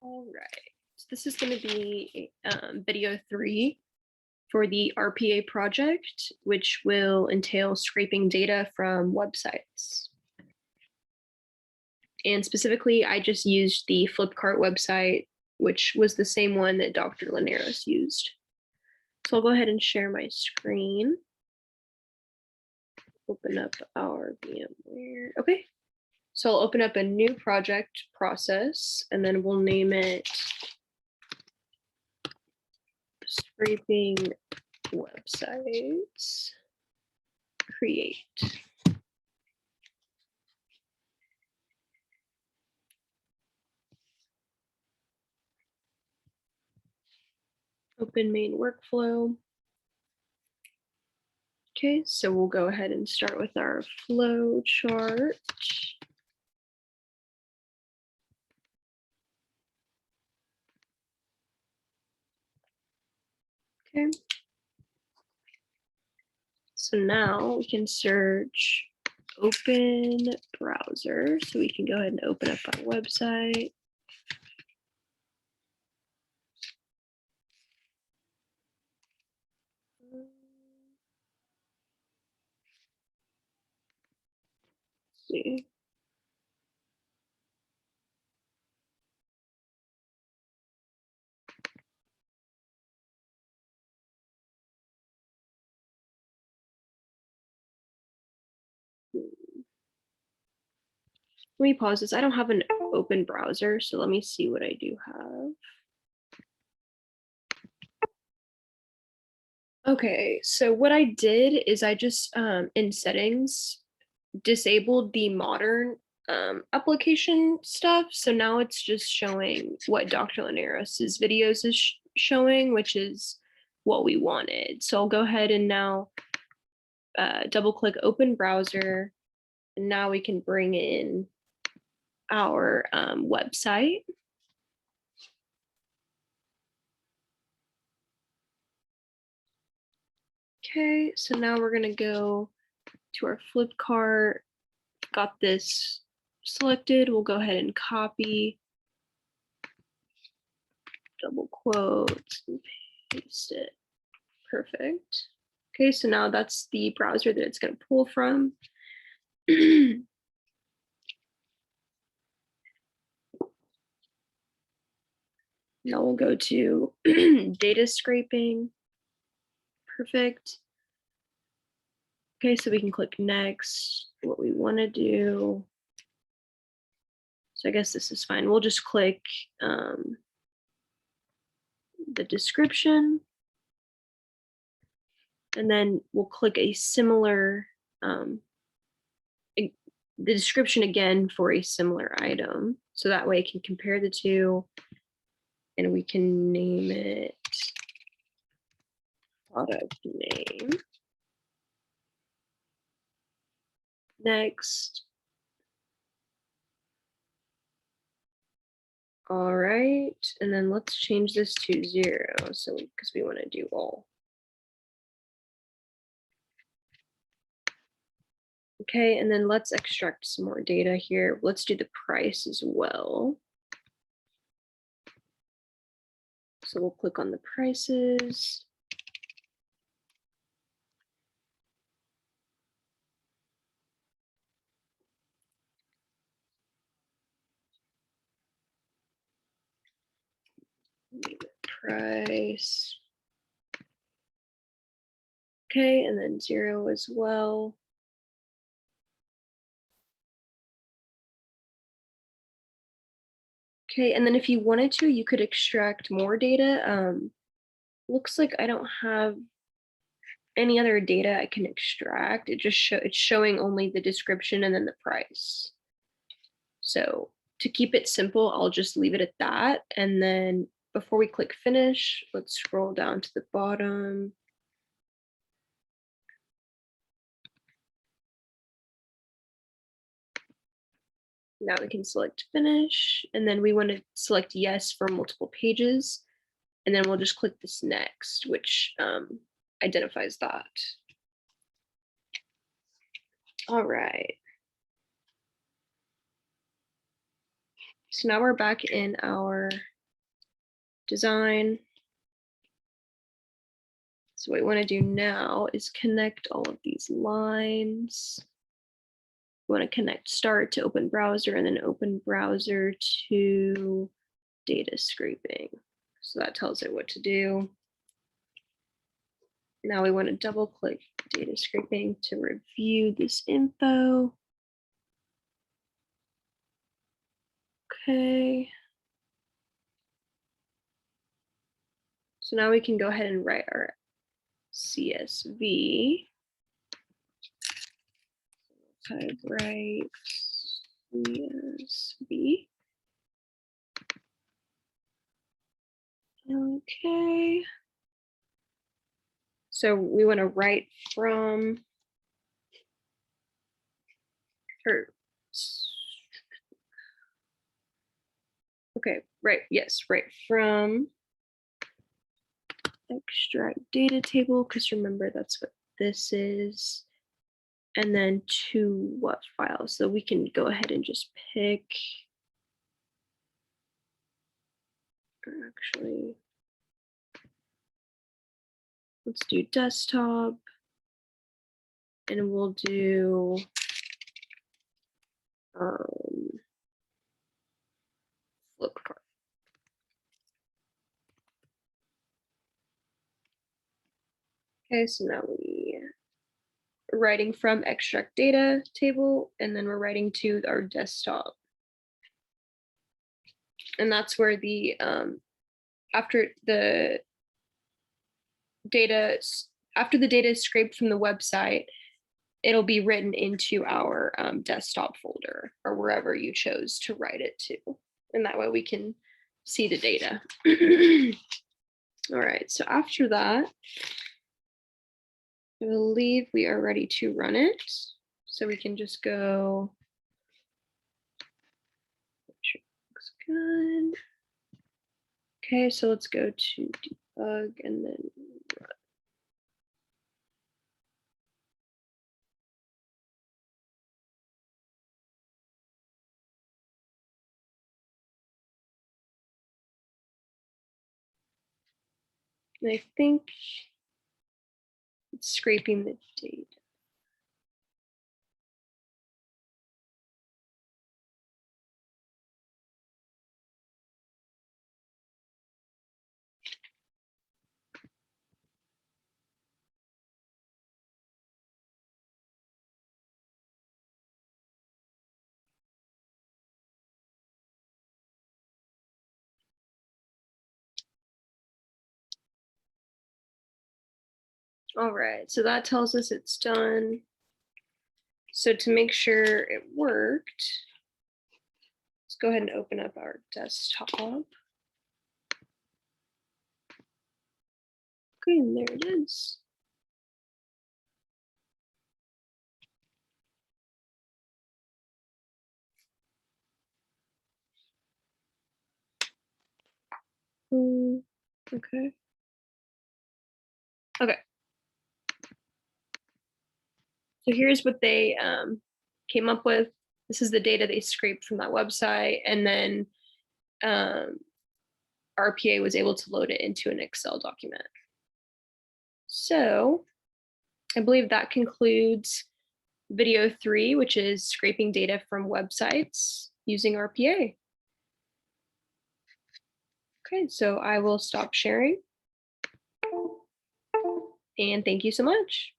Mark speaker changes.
Speaker 1: All right, so this is going to be video 3 for the RPA project, which will entail scraping data from websites. And specifically, I just used the Flipkart website, which was the same one that Dr. Linares used. So I'll go ahead and share my screen. Open up our VMware. Okay, so I'll open up a new project process, and then we'll name it Scraping Websites Create. Open main workflow. Okay, so we'll go ahead and start with our flow chart. Okay. So now we can search open browser. So we can go ahead and open up our website. Let's see. Let me pause this. I don't have an open browser, so let me see what I do have. Okay, so what I did is I just in settings disabled the modern application stuff. So now it's just showing what Dr. Linares's videos is showing, which is what we wanted. So I'll go ahead and now double click open browser. And now we can bring in our website. Okay, so now we're gonna go to our Flipkart. Got this selected. We'll go ahead and copy, double quotes, and paste it. Perfect. Okay, so now that's the browser that it's going to pull from. Now we'll go to data scraping. Perfect. Okay, so we can click next, what we want to do. So I guess this is fine. We'll just click the description. And then we'll click a similar, the description again for a similar item. So that way it can compare the two and we can name it product name. Next. All right, and then let's change this to 0. So because we want to do all. Okay, and then let's extract some more data here. Let's do the price as well. So we'll click on the prices. Price. Okay, and then 0 as well. Okay, and then if you wanted to, you could extract more data. Looks like I don't have any other data I can extract. It's showing only the description and then the price. So to keep it simple, I'll just leave it at that. And then before we click finish, let's scroll down to the bottom. Now we can select finish, and then we want to select yes for multiple pages. And then we'll just click this next, which identifies that. All right. So now we're back in our design. So what we want to do now is connect all of these lines. We want to connect start to open browser and then open browser to data scraping. So that tells it what to do. Now we want to double click data scraping to review this info. Okay. So now we can go ahead and write our CSV. Type write CSV. Okay. So we want to write from her. Okay, right. Yes, right from extract data table, because remember that's what this is. And then to what file? So we can go ahead and just pick. Actually, let's do desktop. And we'll do flip chart. Okay, so now we're writing from extract data table, and then we're writing to our desktop. And that's where the after the data is scraped from the website, it'll be written into our desktop folder or wherever you chose to write it to. And that way we can see the data. All right, so after that, I believe we are ready to run it. So we can just go. Looks good. Okay, so let's go to debug and then run. And I think it's scraping the data. All right, so that tells us it's done. So to make sure it worked, let's go ahead and open up our desktop. Okay, and there it is. Okay. Okay. So here's what they came up with. This is the data they scraped from that website, and then RPA was able to load it into an Excel document. So I believe that concludes video 3, which is scraping data from websites using RPA. Okay, so I will stop sharing. And thank you so much.